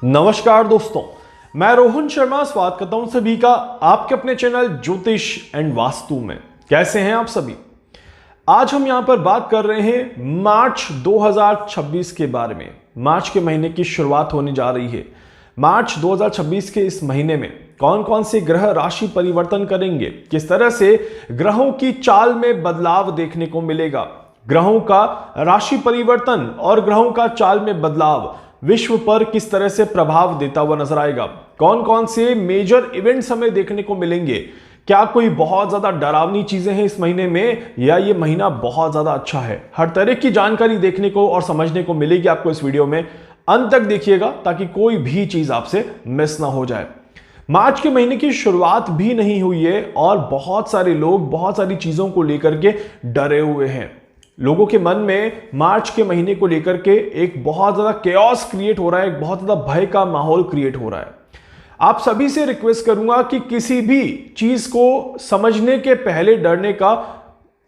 नमस्कार दोस्तों, मैं रोहन शर्मा स्वागत करता हूं सभी का आपके अपने चैनल ज्योतिष एंड वास्तु में। कैसे हैं आप सभी। आज हम यहां पर बात कर रहे हैं मार्च 2026 के बारे में। मार्च के महीने की शुरुआत होने जा रही है। मार्च 2026 के इस महीने में कौन कौन से ग्रह राशि परिवर्तन करेंगे, किस तरह से ग्रहों की चाल में बदलाव देखने को मिलेगा, ग्रहों का राशि परिवर्तन और ग्रहों का चाल में बदलाव विश्व पर किस तरह से प्रभाव देता हुआ नजर आएगा, कौन कौन से मेजर इवेंट्स हमें देखने को मिलेंगे, क्या कोई बहुत ज्यादा डरावनी चीजें हैं इस महीने में या ये महीना बहुत ज्यादा अच्छा है। हर तरह की जानकारी देखने को और समझने को मिलेगी आपको इस वीडियो में। अंत तक देखिएगा ताकि कोई भी चीज आपसे मिस ना हो जाए। मार्च के महीने की शुरुआत भी नहीं हुई है और बहुत सारे लोग बहुत सारी चीजों को लेकर के डरे हुए हैं। लोगों के मन में मार्च के महीने को लेकर के एक बहुत ज्यादा केओस क्रिएट हो रहा है, एक बहुत ज्यादा भय का माहौल क्रिएट हो रहा है। आप सभी से रिक्वेस्ट करूंगा कि किसी भी चीज को समझने के पहले डरने का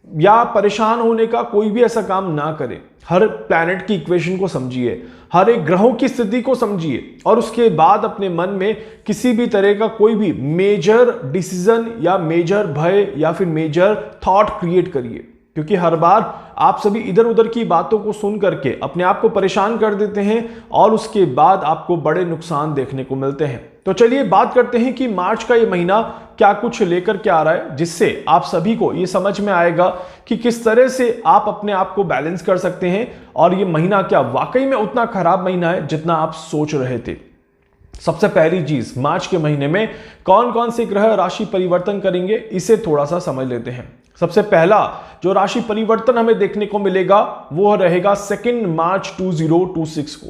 या परेशान होने का कोई भी ऐसा काम ना करें। हर प्लैनेट की इक्वेशन को समझिए, हर एक ग्रहों की स्थिति को समझिए और उसके बाद अपने मन में किसी भी तरह का कोई भी मेजर डिसीजन या मेजर भय या फिर मेजर थॉट क्रिएट करिए, क्योंकि हर बार आप सभी इधर उधर की बातों को सुन करके अपने आप को परेशान कर देते हैं और उसके बाद आपको बड़े नुकसान देखने को मिलते हैं। तो चलिए बात करते हैं कि मार्च का ये महीना क्या कुछ लेकर के आ रहा है, जिससे आप सभी को ये समझ में आएगा कि किस तरह से आप अपने आप को बैलेंस कर सकते हैं और ये महीना क्या वाकई में उतना खराब महीना है जितना आप सोच रहे थे। सबसे पहली चीज, मार्च के महीने में कौन कौन से ग्रह राशि परिवर्तन करेंगे इसे थोड़ा सा समझ लेते हैं। सबसे पहला जो राशि परिवर्तन हमें देखने को मिलेगा वो रहेगा 2 मार्च 2026 को।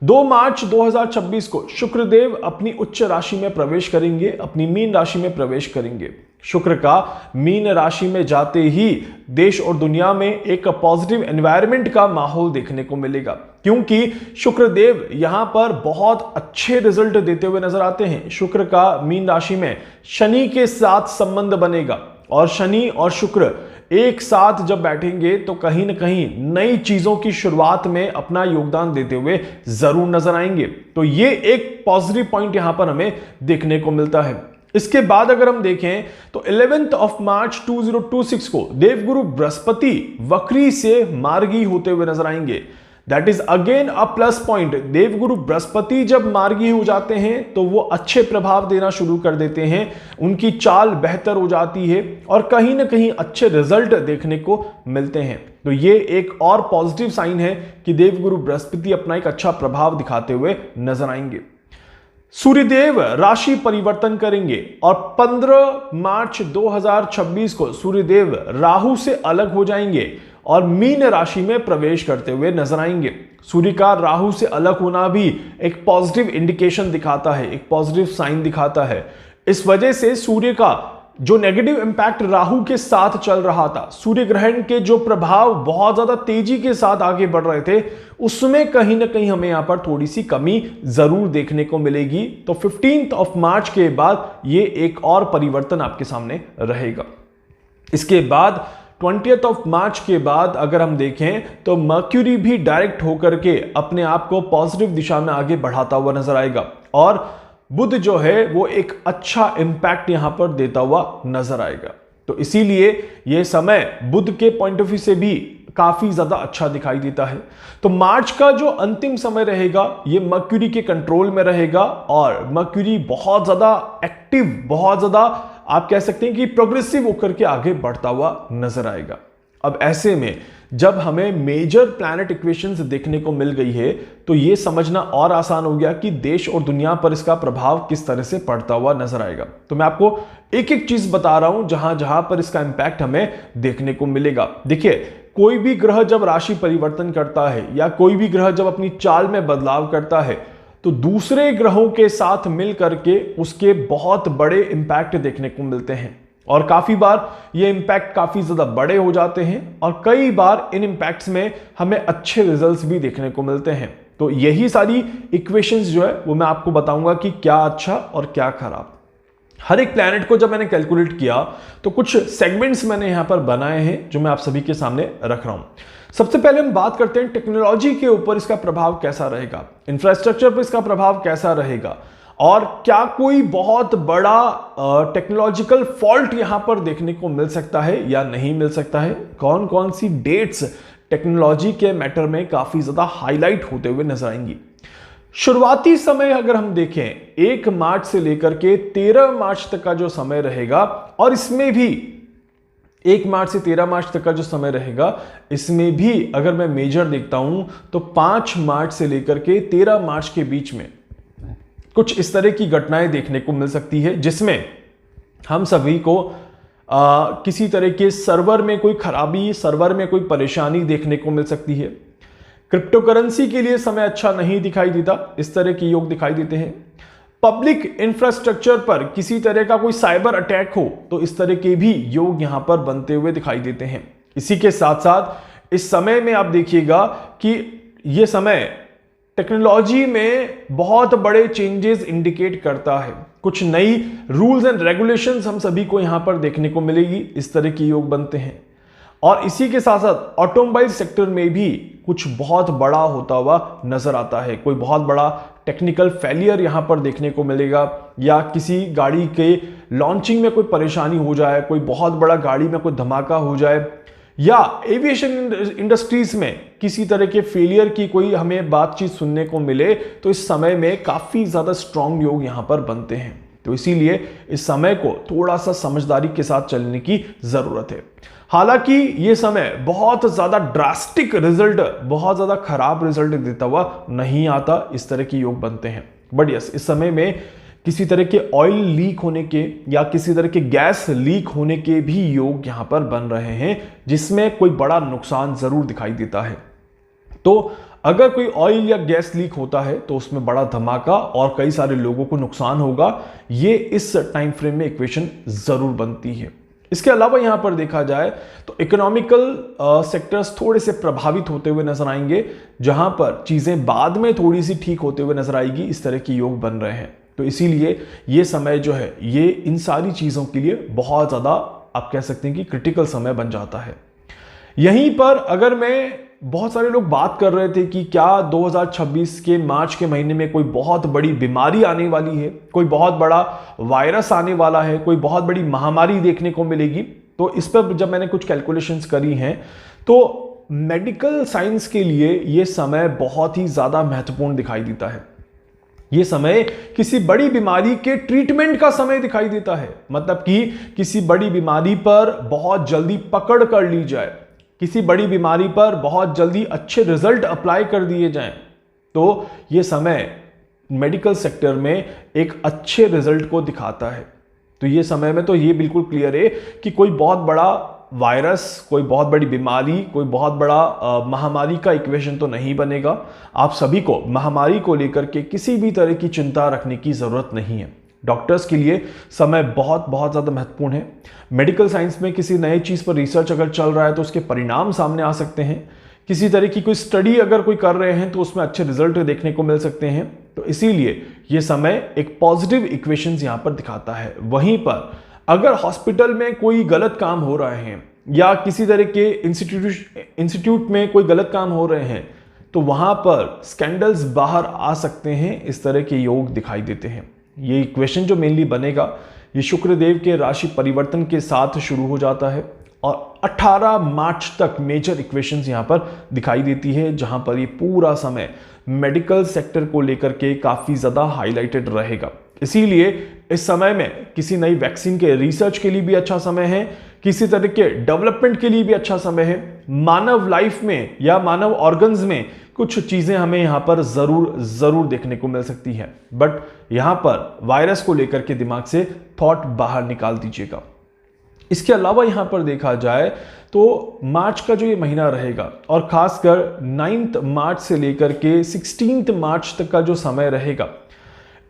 2 मार्च 2026 को शुक्रदेव अपनी उच्च राशि में प्रवेश करेंगे, अपनी मीन राशि में प्रवेश करेंगे। शुक्र का मीन राशि में जाते ही देश और दुनिया में एक पॉजिटिव एनवायरनमेंट का माहौल देखने को मिलेगा, क्योंकि शुक्रदेव यहां पर बहुत अच्छे रिजल्ट देते हुए नजर आते हैं। शुक्र का मीन राशि में शनि के साथ संबंध बनेगा और शनि और शुक्र एक साथ जब बैठेंगे तो कहीं ना कहीं नई चीजों की शुरुआत में अपना योगदान देते हुए जरूर नजर आएंगे। तो ये एक पॉजिटिव पॉइंट यहां पर हमें देखने को मिलता है। इसके बाद अगर हम देखें तो 11 मार्च 2026 को देवगुरु बृहस्पति वक्री से मार्गी होते हुए नजर आएंगे। That is again a plus point. देवगुरु बृहस्पति जब मार्गी हो जाते हैं तो वो अच्छे प्रभाव देना शुरू कर देते हैं, उनकी चाल बेहतर हो जाती है और कहीं ना कहीं अच्छे रिजल्ट देखने को मिलते हैं। तो ये एक और पॉजिटिव साइन है कि देवगुरु बृहस्पति अपना एक अच्छा प्रभाव दिखाते हुए नजर आएंगे। सूर्यदेव राशि परिवर्तन करेंगे और 15 मार्च 2026 को सूर्यदेव राहु से अलग हो जाएंगे और मीन राशि में प्रवेश करते हुए नजर आएंगे। सूर्य का राहु से अलग होना भी एक पॉजिटिव इंडिकेशन दिखाता है, एक पॉजिटिव साइन दिखाता है। इस वजह से सूर्य का जो नेगेटिव इंपैक्ट राहु के साथ चल रहा था, सूर्य ग्रहण के जो प्रभाव बहुत ज्यादा तेजी के साथ आगे बढ़ रहे थे, उसमें कहीं ना कहीं हमें यहां पर थोड़ी सी कमी जरूर देखने को मिलेगी। तो 15 मार्च के बाद ये एक और परिवर्तन आपके सामने रहेगा। इसके बाद 20 मार्च के बाद अगर हम देखें तो मर्क्यूरी भी डायरेक्ट होकर के अपने आप को पॉजिटिव दिशा में आगे बढ़ाता हुआ नजर आएगा और बुध जो है वो एक अच्छा इंपैक्ट यहां पर देता हुआ नजर आएगा। तो इसीलिए यह समय बुध के पॉइंट ऑफ व्यू से भी काफी ज्यादा अच्छा दिखाई देता है। तो मार्च का जो अंतिम समय रहेगा ये मर्क्यूरी के कंट्रोल में रहेगा और मर्क्यूरी बहुत ज्यादा एक्टिव, बहुत ज्यादा आप कह सकते हैं कि प्रोग्रेसिव होकर के आगे बढ़ता हुआ नजर आएगा। अब ऐसे में जब हमें मेजर प्लैनेट इक्वेशंस देखने को मिल गई है तो यह समझना और आसान हो गया कि देश और दुनिया पर इसका प्रभाव किस तरह से पड़ता हुआ नजर आएगा। तो मैं आपको एक एक चीज बता रहा हूं जहां जहां पर इसका इंपैक्ट हमें देखने को मिलेगा। देखिए, कोई भी ग्रह जब राशि परिवर्तन करता है या कोई भी ग्रह जब अपनी चाल में बदलाव करता है तो दूसरे ग्रहों के साथ मिल करके उसके बहुत बड़े इंपैक्ट देखने को मिलते हैं और काफी बार ये इंपैक्ट काफी ज्यादा बड़े हो जाते हैं और कई बार इन इंपैक्ट्स में हमें अच्छे रिजल्ट्स भी देखने को मिलते हैं। तो यही सारी इक्वेशंस जो है वो मैं आपको बताऊंगा कि क्या अच्छा और क्या खराब। हर एक प्लैनेट को जब मैंने कैलकुलेट किया तो कुछ सेगमेंट्स मैंने यहां पर बनाए हैं जो मैं आप सभी के सामने रख रहा हूं। सबसे पहले हम बात करते हैं टेक्नोलॉजी के ऊपर इसका प्रभाव कैसा रहेगा, इंफ्रास्ट्रक्चर पर इसका प्रभाव कैसा रहेगा, और क्या कोई बहुत बड़ा टेक्नोलॉजिकल फॉल्ट यहां पर देखने को मिल सकता है या नहीं मिल सकता है, कौन कौन सी डेट्स टेक्नोलॉजी के मैटर में काफी ज्यादा हाईलाइट होते हुए नजर आएंगी। शुरुआती समय अगर हम देखें 1 मार्च से लेकर के 13 मार्च तक का जो समय रहेगा, और इसमें भी 1 मार्च से 13 मार्च तक का जो समय रहेगा, इसमें भी अगर मैं मेजर देखता हूं तो 5 मार्च से लेकर के 13 मार्च के बीच में कुछ इस तरह की घटनाएं देखने को मिल सकती है जिसमें हम सभी को किसी तरह के सर्वर में कोई खराबी, सर्वर में कोई परेशानी देखने को मिल सकती है। क्रिप्टो करेंसी के लिए समय अच्छा नहीं दिखाई देता, इस तरह के योग दिखाई देते हैं। पब्लिक इंफ्रास्ट्रक्चर पर किसी तरह का कोई साइबर अटैक हो तो इस तरह के भी योग यहां पर बनते हुए दिखाई देते हैं। इसी के साथ साथ इस समय में आप देखिएगा कि यह समय टेक्नोलॉजी में बहुत बड़े चेंजेस इंडिकेट करता है। कुछ नई रूल्स एंड रेगुलेशंस हम सभी को यहां पर देखने को मिलेगी, इस तरह के योग बनते हैं। और इसी के साथ साथ ऑटोमोबाइल सेक्टर में भी कुछ बहुत बड़ा होता हुआ नजर आता है। कोई बहुत बड़ा टेक्निकल फेलियर यहां पर देखने को मिलेगा, या किसी गाड़ी के लॉन्चिंग में कोई परेशानी हो जाए, कोई बहुत बड़ा गाड़ी में कोई धमाका हो जाए, या एविएशन इंडस्ट्रीज में किसी तरह के फेलियर की कोई हमें बातचीत सुनने को मिले, तो इस समय में काफी ज्यादा स्ट्रांग योग यहां पर बनते हैं। तो इसीलिए इस समय को थोड़ा सा समझदारी के साथ चलने की जरूरत है। हालांकि यह समय बहुत ज्यादा ड्रास्टिक रिजल्ट, बहुत ज्यादा खराब रिजल्ट देता हुआ नहीं आता, इस तरह के योग बनते हैं। बट यस, इस समय में किसी तरह के ऑयल लीक होने के या किसी तरह के गैस लीक होने के भी योग यहां पर बन रहे हैं, जिसमें कोई बड़ा नुकसान जरूर दिखाई देता है। तो अगर कोई ऑयल या गैस लीक होता है तो उसमें बड़ा धमाका और कई सारे लोगों को नुकसान होगा, ये इस टाइम फ्रेम में इक्वेशन जरूर बनती है। इसके अलावा यहां पर देखा जाए तो इकोनॉमिकल सेक्टर्स थोड़े से प्रभावित होते हुए नजर आएंगे, जहां पर चीजें बाद में थोड़ी सी ठीक होते हुए नजर आएगी, इस तरह के योग बन रहे हैं। तो इसीलिए ये समय जो है ये इन सारी चीजों के लिए बहुत ज्यादा आप कह सकते हैं कि क्रिटिकल समय बन जाता है। यहीं पर अगर मैं, बहुत सारे लोग बात कर रहे थे कि क्या 2026 के मार्च के महीने में कोई बहुत बड़ी बीमारी आने वाली है, कोई बहुत बड़ा वायरस आने वाला है, कोई बहुत बड़ी महामारी देखने को मिलेगी। तो इस पर जब मैंने कुछ कैलकुलेशंस करी हैं तो मेडिकल साइंस के लिए यह समय बहुत ही ज्यादा महत्वपूर्ण दिखाई देता है। यह समय किसी बड़ी बीमारी के ट्रीटमेंट का समय दिखाई देता है, मतलब कि किसी बड़ी बीमारी पर बहुत जल्दी पकड़ कर ली जाए, किसी बड़ी बीमारी पर बहुत जल्दी अच्छे रिजल्ट अप्लाई कर दिए जाएं, तो यह समय मेडिकल सेक्टर में एक अच्छे रिजल्ट को दिखाता है। तो यह समय में तो यह बिल्कुल क्लियर है कि कोई बहुत बड़ा वायरस, कोई बहुत बड़ी बीमारी, कोई बहुत बड़ा महामारी का इक्वेशन तो नहीं बनेगा। आप सभी को महामारी को लेकर के किसी भी तरह की चिंता रखने की जरूरत नहीं है। डॉक्टर्स के लिए समय बहुत बहुत ज़्यादा महत्वपूर्ण है। मेडिकल साइंस में किसी नए चीज़ पर रिसर्च अगर चल रहा है तो उसके परिणाम सामने आ सकते हैं। किसी तरह की कोई स्टडी अगर कोई कर रहे हैं तो उसमें अच्छे रिजल्ट देखने को मिल सकते हैं। तो इसीलिए ये समय एक पॉजिटिव इक्वेशंस यहाँ पर दिखाता है। वहीं पर अगर हॉस्पिटल में कोई गलत काम हो रहे हैं या किसी तरह के इंस्टीट्यूट में कोई गलत काम हो रहे हैं तो वहाँ पर स्कैंडल्स बाहर आ सकते हैं, इस तरह के योग दिखाई देते हैं। ये इक्वेशन जो मेनली बनेगा ये शुक्रदेव के राशि परिवर्तन के साथ शुरू हो जाता है और 18 मार्च तक मेजर इक्वेशंस यहां पर दिखाई देती है, जहां पर ये पूरा समय मेडिकल सेक्टर को लेकर के काफी ज्यादा हाईलाइटेड रहेगा। इसीलिए इस समय में किसी नई वैक्सीन के रिसर्च के लिए भी अच्छा समय है, किसी तरह के डेवलपमेंट के लिए भी अच्छा समय है। मानव लाइफ में या मानव ऑर्गन्स में कुछ चीजें हमें यहां पर जरूर देखने को मिल सकती है, बट यहां पर वायरस को लेकर के दिमाग से थॉट बाहर निकाल दीजिएगा। इसके अलावा यहां पर देखा जाए तो मार्च का जो ये महीना रहेगा और खासकर 9 मार्च से लेकर के 16 मार्च तक का जो समय रहेगा,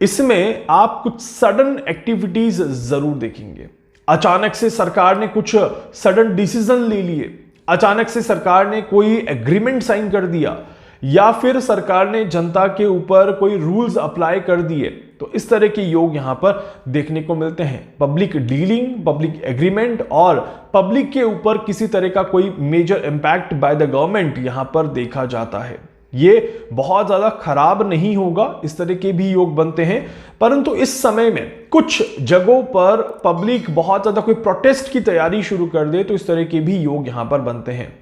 इसमें आप कुछ सडन एक्टिविटीज जरूर देखेंगे। अचानक से सरकार ने कुछ सडन डिसीजन ले लिए, अचानक से सरकार ने कोई एग्रीमेंट साइन कर दिया, या फिर सरकार ने जनता के ऊपर कोई रूल्स अप्लाई कर दिए, तो इस तरह के योग यहां पर देखने को मिलते हैं। पब्लिक डीलिंग, पब्लिक एग्रीमेंट और पब्लिक के ऊपर किसी तरह का कोई major impact by the government यहां पर देखा जाता है। ये बहुत ज्यादा खराब नहीं होगा, इस तरह के भी योग बनते हैं। परंतु इस समय में कुछ जगहों पर पब्लिक बहुत ज्यादा कोई प्रोटेस्ट की तैयारी शुरू कर दे, तो इस तरह के भी योग यहां पर बनते हैं।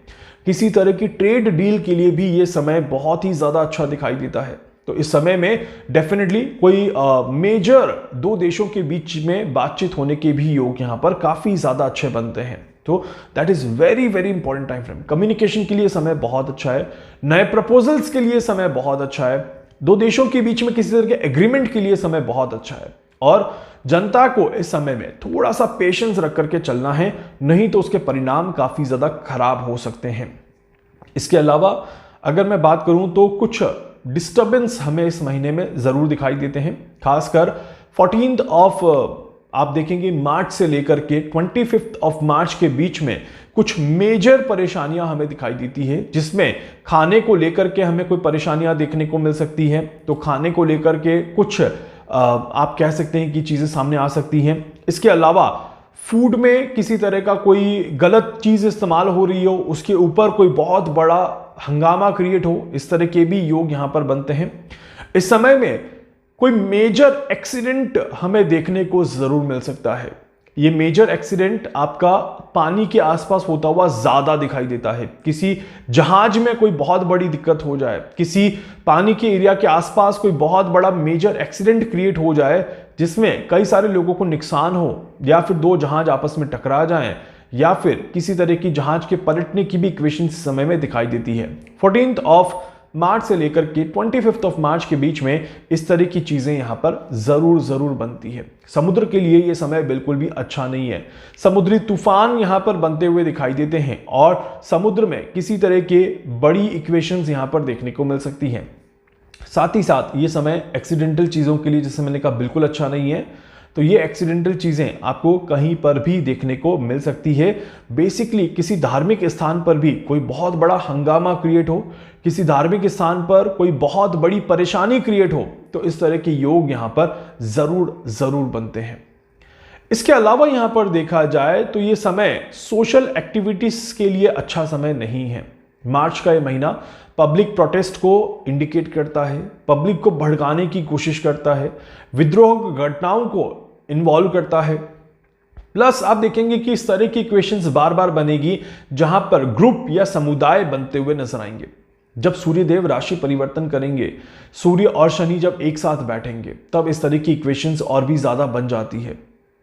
किसी तरह की ट्रेड डील के लिए भी ये समय बहुत ही ज्यादा अच्छा दिखाई देता है। तो इस समय में डेफिनेटली कोई मेजर दो देशों के बीच में बातचीत होने के भी योग यहां पर काफी ज्यादा अच्छे बनते हैं। तो that is very very important time frame. Communication के लिए समय बहुत अच्छा है, नए प्रपोजल्स के लिए समय बहुत अच्छा है, दो देशों के बीच में किसी तरह के एग्रीमेंट के लिए समय बहुत अच्छा है। और जनता को इस समय में थोड़ा सा पेशेंस रख करके चलना है, नहीं तो उसके परिणाम काफी ज्यादा खराब हो सकते हैं। इसके अलावा अगर मैं बात करूं तो कुछ डिस्टर्बेंस हमें इस महीने में जरूर दिखाई देते हैं। खासकर 14th ऑफ आप देखेंगे मार्च से लेकर के 25th ऑफ मार्च के बीच में कुछ मेजर परेशानियां हमें दिखाई देती है, जिसमें खाने को लेकर के हमें कोई परेशानियां देखने को मिल सकती हैं। तो खाने को लेकर के कुछ आप कह सकते हैं कि चीजें सामने आ सकती हैं। इसके अलावा फूड में किसी तरह का कोई गलत चीज इस्तेमाल हो रही हो, उसके ऊपर कोई बहुत बड़ा हंगामा क्रिएट हो, इस तरह के भी योग यहां पर बनते हैं। इस समय में कोई मेजर एक्सीडेंट हमें देखने को जरूर मिल सकता है। ये मेजर एक्सीडेंट आपका पानी के आसपास होता हुआ ज्यादा दिखाई देता है। किसी जहाज में कोई बहुत बड़ी दिक्कत हो जाए, किसी पानी के एरिया के आसपास कोई बहुत बड़ा मेजर एक्सीडेंट क्रिएट हो जाए, जिसमें कई सारे लोगों को नुकसान हो, या फिर दो जहाज आपस में टकरा जाएं, या फिर किसी तरह की जहाज के पलटने की भी इक्वेशन इस समय में दिखाई देती है। 14th ऑफ मार्च से लेकर के 25th ऑफ मार्च के बीच में इस तरह की चीजें यहां पर जरूर बनती है। समुद्र के लिए यह समय बिल्कुल भी अच्छा नहीं है। समुद्री तूफान यहां पर बनते हुए दिखाई देते हैं और समुद्र में किसी तरह के बड़ी इक्वेशंस यहां पर देखने को मिल सकती हैं। साथ ही साथ ये समय एक्सीडेंटल चीजों के लिए, जैसे मैंने कहा, बिल्कुल अच्छा नहीं है। तो ये एक्सीडेंटल चीजें आपको कहीं पर भी देखने को मिल सकती है। बेसिकली किसी धार्मिक स्थान पर भी कोई बहुत बड़ा हंगामा क्रिएट हो, किसी धार्मिक स्थान पर कोई बहुत बड़ी परेशानी क्रिएट हो, तो इस तरह के योग यहां पर जरूर बनते हैं। इसके अलावा यहां पर देखा जाए तो ये समय सोशल एक्टिविटीज के लिए अच्छा समय नहीं है। मार्च का ये महीना पब्लिक प्रोटेस्ट को इंडिकेट करता है, पब्लिक को भड़काने की कोशिश करता है, विद्रोह घटनाओं को इन्वॉल्व करता है। प्लस आप देखेंगे कि इस तरह की इक्वेशंस बार बार बनेगी जहां पर ग्रुप या समुदाय बनते हुए नजर आएंगे। जब सूर्यदेव राशि परिवर्तन करेंगे, सूर्य और शनि जब एक साथ बैठेंगे, तब इस तरह की इक्वेशंस और भी ज्यादा बन जाती है।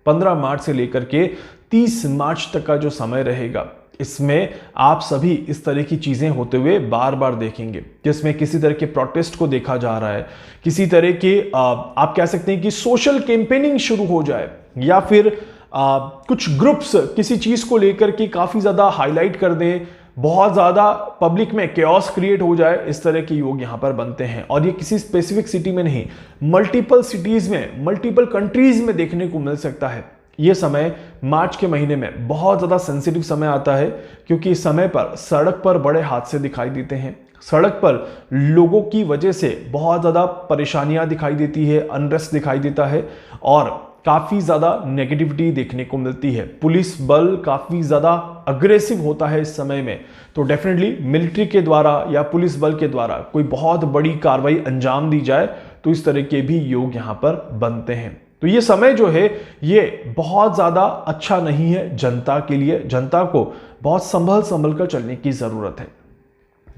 15 मार्च से लेकर के 30 मार्च तक का जो समय रहेगा, इसमें आप सभी इस तरह की चीजें होते हुए बार बार देखेंगे, जिसमें किसी तरह के प्रोटेस्ट को देखा जा रहा है, किसी तरह के आप कह सकते हैं कि सोशल कैंपेनिंग शुरू हो जाए, या फिर कुछ ग्रुप्स किसी चीज को लेकर के काफी ज्यादा हाईलाइट कर दें, बहुत ज्यादा पब्लिक में केओस क्रिएट हो जाए। इस तरह के योग यहां पर बनते हैं और ये किसी स्पेसिफिक सिटी में नहीं, मल्टीपल सिटीज में, मल्टीपल कंट्रीज में देखने को मिल सकता है। यह समय मार्च के महीने में बहुत ज्यादा सेंसिटिव समय आता है, क्योंकि इस समय पर सड़क पर बड़े हादसे दिखाई देते हैं। सड़क पर लोगों की वजह से बहुत ज्यादा परेशानियां दिखाई देती है, अनरेस्ट दिखाई देता है और काफी ज्यादा नेगेटिविटी देखने को मिलती है। पुलिस बल काफी ज्यादा अग्रेसिव होता है इस समय में। तो डेफिनेटली मिलिट्री के द्वारा या पुलिस बल के द्वारा कोई बहुत बड़ी कार्रवाई अंजाम दी जाए, तो इस तरह के भी योग यहां पर बनते हैं। तो ये समय जो है ये बहुत ज्यादा अच्छा नहीं है जनता के लिए। जनता को बहुत संभल कर चलने की जरूरत है।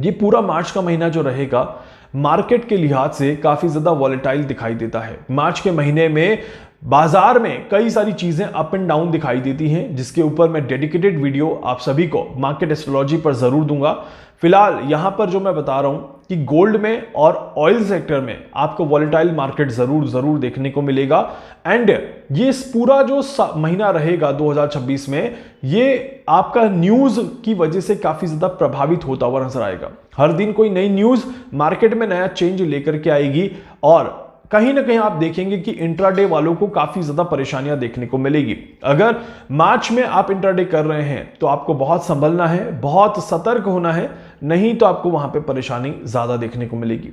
ये पूरा मार्च का महीना जो रहेगा, मार्केट के लिहाज से काफी ज्यादा वॉलेटाइल दिखाई देता है। मार्च के महीने में बाजार में कई सारी चीजें अप एंड डाउन दिखाई देती हैं, जिसके ऊपर मैं डेडिकेटेड वीडियो आप सभी को मार्केट एस्ट्रोलॉजी पर जरूर दूंगा। फिलहाल यहां पर जो मैं बता रहा हूं कि गोल्ड में और ऑयल सेक्टर में आपको वॉलेटाइल मार्केट जरूर देखने को मिलेगा। एंड ये पूरा जो महीना रहेगा 2026 में, ये आपका न्यूज की वजह से काफी ज्यादा प्रभावित होता हुआ नजर आएगा। हर दिन कोई नई न्यूज मार्केट में नया चेंज लेकर के आएगी और कहीं ना कहीं आप देखेंगे कि इंट्राडे वालों को काफी ज्यादा परेशानियां देखने को मिलेगी। अगर मार्च में आप इंट्राडे कर रहे हैं तो आपको बहुत संभलना है, बहुत सतर्क होना है, नहीं तो आपको वहां पे परेशानी ज्यादा देखने को मिलेगी।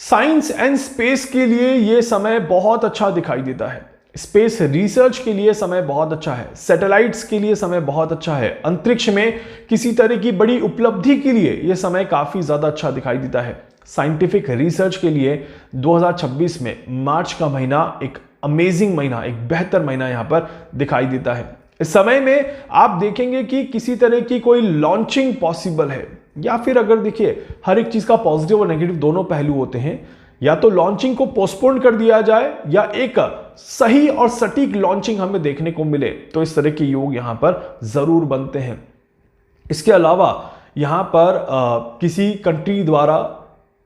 साइंस एंड स्पेस के लिए यह समय बहुत अच्छा दिखाई देता है। स्पेस रिसर्च के लिए समय बहुत अच्छा है। सैटेलाइट्स के लिए समय बहुत अच्छा है। अंतरिक्ष में किसी तरह की बड़ी उपलब्धि के लिए यह समय काफी ज्यादा अच्छा दिखाई देता है। साइंटिफिक रिसर्च के लिए 2026 में मार्च का महीना एक अमेजिंग महीना, एक बेहतर महीना यहां पर दिखाई देता है। इस समय में आप देखेंगे कि किसी तरह की कोई लॉन्चिंग पॉसिबल है, या फिर अगर देखिए हर एक चीज का पॉजिटिव और नेगेटिव दोनों पहलू होते हैं, या तो लॉन्चिंग को पोस्टपोन कर दिया जाए या एक सही और सटीक लॉन्चिंग हमें देखने को मिले, तो इस तरह के योग यहां पर जरूर बनते हैं। इसके अलावा यहां पर किसी कंट्री द्वारा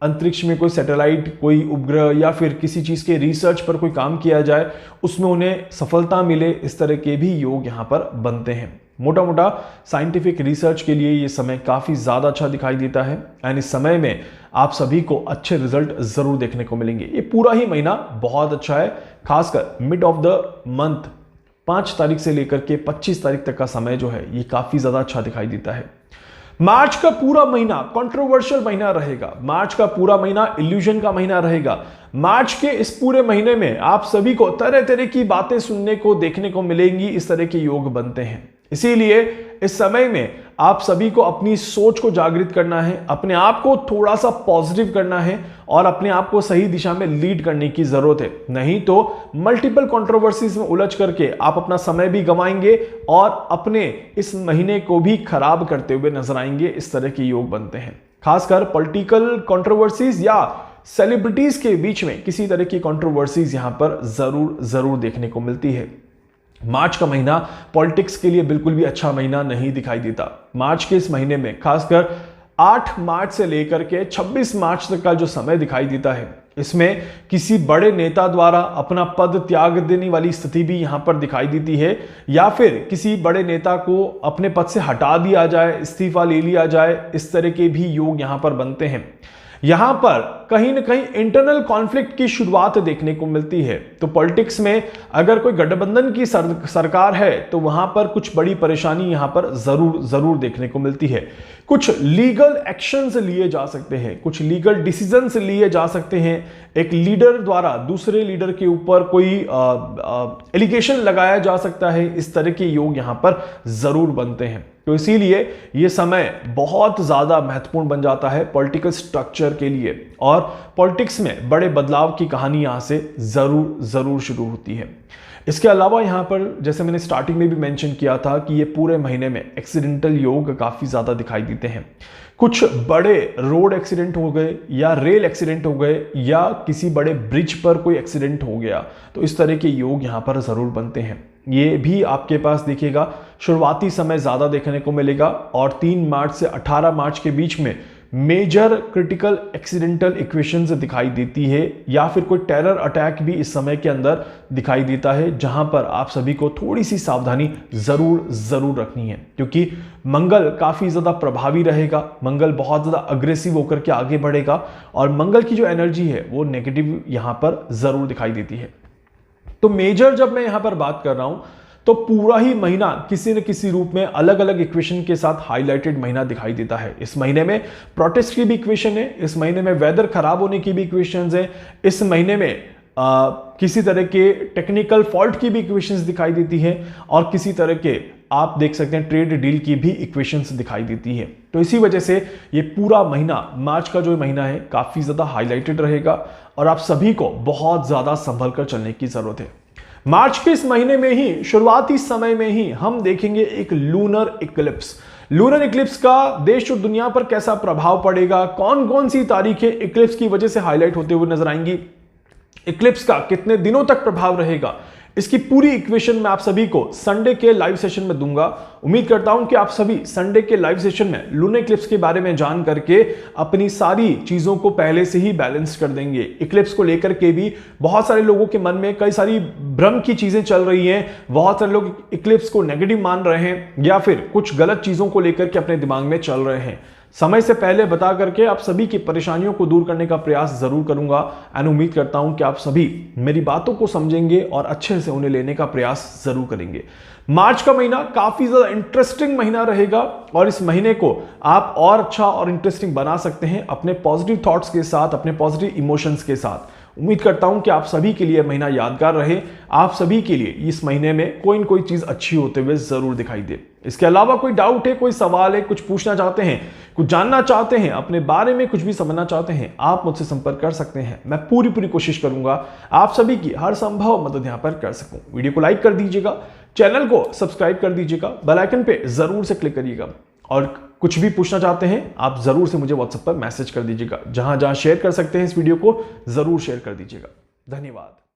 अंतरिक्ष में कोई सैटेलाइट, कोई उपग्रह या फिर किसी चीज के रिसर्च पर कोई काम किया जाए, उसमें उन्हें सफलता मिले, इस तरह के भी योग यहां पर बनते हैं। मोटा मोटा साइंटिफिक रिसर्च के लिए ये समय काफी ज्यादा अच्छा दिखाई देता है एंड इस समय में आप सभी को अच्छे रिजल्ट जरूर देखने को मिलेंगे। ये पूरा ही महीना बहुत अच्छा है, खासकर मिड ऑफ द मंथ 5 तारीख से लेकर के 25 तारीख तक का समय जो है ये काफी ज्यादा अच्छा दिखाई देता है। मार्च का पूरा महीना कंट्रोवर्शियल महीना रहेगा। मार्च का पूरा महीना इल्यूजन का महीना रहेगा। मार्च के इस पूरे महीने में आप सभी को तरह तरह की बातें सुनने को देखने को मिलेंगी। इस तरह के योग बनते हैं, इसीलिए इस समय में आप सभी को अपनी सोच को जागृत करना है, अपने आप को थोड़ा सा पॉजिटिव करना है और अपने आप को सही दिशा में लीड करने की जरूरत है। नहीं तो मल्टीपल कंट्रोवर्सीज में उलझ करके आप अपना समय भी गंवाएंगे और अपने इस महीने को भी खराब करते हुए नजर आएंगे। इस तरह के योग बनते हैं, खासकर पॉलिटिकल कंट्रोवर्सीज या सेलिब्रिटीज के बीच में किसी तरह की कंट्रोवर्सीज यहां पर जरूर देखने को मिलती है। मार्च का महीना पॉलिटिक्स के लिए बिल्कुल भी अच्छा महीना नहीं दिखाई देता। मार्च के इस महीने में खासकर 8 मार्च से लेकर के 26 मार्च तक का जो समय दिखाई देता है, इसमें किसी बड़े नेता द्वारा अपना पद त्याग देने वाली स्थिति भी यहां पर दिखाई देती है, या फिर किसी बड़े नेता को अपने पद से हटा दिया जाए, इस्तीफा ले लिया जाए। इस तरह के भी योग यहां पर बनते हैं। यहां पर कहीं ना कहीं इंटरनल कॉन्फ्लिक्ट की शुरुआत देखने को मिलती है। तो पॉलिटिक्स में अगर कोई गठबंधन की सरकार है तो वहां पर कुछ बड़ी परेशानी यहां पर जरूर देखने को मिलती है। कुछ लीगल एक्शंस लिए जा सकते हैं, कुछ लीगल डिसीजंस लिए जा सकते हैं। एक लीडर द्वारा दूसरे लीडर के ऊपर कोई एलिगेशन लगाया जा सकता है। इस तरह के योग यहां पर जरूर बनते हैं। तो इसीलिए यह समय बहुत ज्यादा महत्वपूर्ण बन जाता है पॉलिटिकल स्ट्रक्चर के लिए, और पॉलिटिक्स में बड़े बदलाव की कहानी यहां से जरूर शुरू होती है। इसके अलावा यहां पर जैसे मैंने स्टार्टिंग में भी मेंशन किया था कि ये पूरे महीने में एक्सीडेंटल योग काफी ज्यादा दिखाई देते हैं। कुछ बड़े रोड एक्सीडेंट हो गए या रेल एक्सीडेंट हो गए या किसी बड़े ब्रिज पर कोई एक्सीडेंट हो गया, तो इस तरह के योग यहां पर जरूर बनते हैं। ये भी आपके पास देखिएगा शुरुआती समय ज्यादा देखने को मिलेगा, और 3 मार्च से 18 मार्च के बीच में मेजर क्रिटिकल एक्सीडेंटल इक्वेशंस दिखाई देती है, या फिर कोई टेरर अटैक भी इस समय के अंदर दिखाई देता है, जहां पर आप सभी को थोड़ी सी सावधानी जरूर रखनी है, क्योंकि मंगल काफी ज्यादा प्रभावी रहेगा। मंगल बहुत ज्यादा अग्रेसिव होकर के आगे बढ़ेगा, और मंगल की जो एनर्जी है वो नेगेटिव यहां पर जरूर दिखाई देती है। तो मेजर जब मैं यहां पर बात कर रहा हूं तो पूरा ही महीना किसी न किसी रूप में अलग अलग इक्वेशन के साथ हाईलाइटेड महीना दिखाई देता है। इस महीने में प्रोटेस्ट की भी इक्वेशन है, इस महीने में वेदर खराब होने की भी इक्वेशंस है, इस महीने में किसी तरह के टेक्निकल फॉल्ट की भी इक्वेशंस दिखाई देती है, और किसी तरह के आप देख सकते हैं ट्रेड डील की भी इक्वेशंस दिखाई देती है। तो इसी वजह से ये पूरा महीना, मार्च का जो महीना है, काफी ज्यादा हाईलाइटेड रहेगा और आप सभी को बहुत ज्यादा संभल कर चलने की जरूरत है। मार्च के इस महीने में ही, शुरुआती समय में ही हम देखेंगे एक लूनर इक्लिप्स। लूनर इक्लिप्स का देश और दुनिया पर कैसा प्रभाव पड़ेगा, कौन कौन सी तारीखें इक्लिप्स की वजह से हाईलाइट होते हुए नजर आएंगी, इक्लिप्स का कितने दिनों तक प्रभाव रहेगा, इसकी पूरी इक्वेशन मैं आप सभी को संडे के लाइव सेशन में दूंगा। उम्मीद करता हूं कि आप सभी संडे के लाइव सेशन में लूनर इक्लिप्स के बारे में जान करके अपनी सारी चीजों को पहले से ही बैलेंस कर देंगे। इक्लिप्स को लेकर के भी बहुत सारे लोगों के मन में कई सारी भ्रम की चीजें चल रही हैं। बहुत सारे लोग इक्लिप्स को नेगेटिव मान रहे हैं या फिर कुछ गलत चीजों को लेकर के अपने दिमाग में चल रहे हैं। समय से पहले बता करके आप सभी की परेशानियों को दूर करने का प्रयास जरूर करूंगा एंड उम्मीद करता हूं कि आप सभी मेरी बातों को समझेंगे और अच्छे से उन्हें लेने का प्रयास जरूर करेंगे। मार्च का महीना काफी ज्यादा इंटरेस्टिंग महीना रहेगा और इस महीने को आप और अच्छा और इंटरेस्टिंग बना सकते हैं अपने पॉजिटिव थॉट्स के साथ, अपने पॉजिटिव इमोशंस के साथ। उम्मीद करता हूं कि आप सभी के लिए महीना यादगार रहे, आप सभी के लिए इस महीने में कोई न कोई चीज अच्छी होते हुए जरूर दिखाई दे। इसके अलावा कोई डाउट है, कोई सवाल है, कुछ पूछना चाहते हैं, कुछ जानना चाहते हैं, अपने बारे में कुछ भी समझना चाहते हैं, आप मुझसे संपर्क कर सकते हैं। मैं पूरी कोशिश करूंगा आप सभी की हर संभव मदद यहां पर कर सकूं। वीडियो को लाइक कर दीजिएगा, चैनल को सब्सक्राइब कर दीजिएगा, बेल आइकन पे जरूर से क्लिक करिएगा और कुछ भी पूछना चाहते हैं आप जरूर से मुझे व्हाट्सएप पर मैसेज कर दीजिएगा। जहां जहां शेयर कर सकते हैं इस वीडियो को जरूर शेयर कर दीजिएगा। धन्यवाद।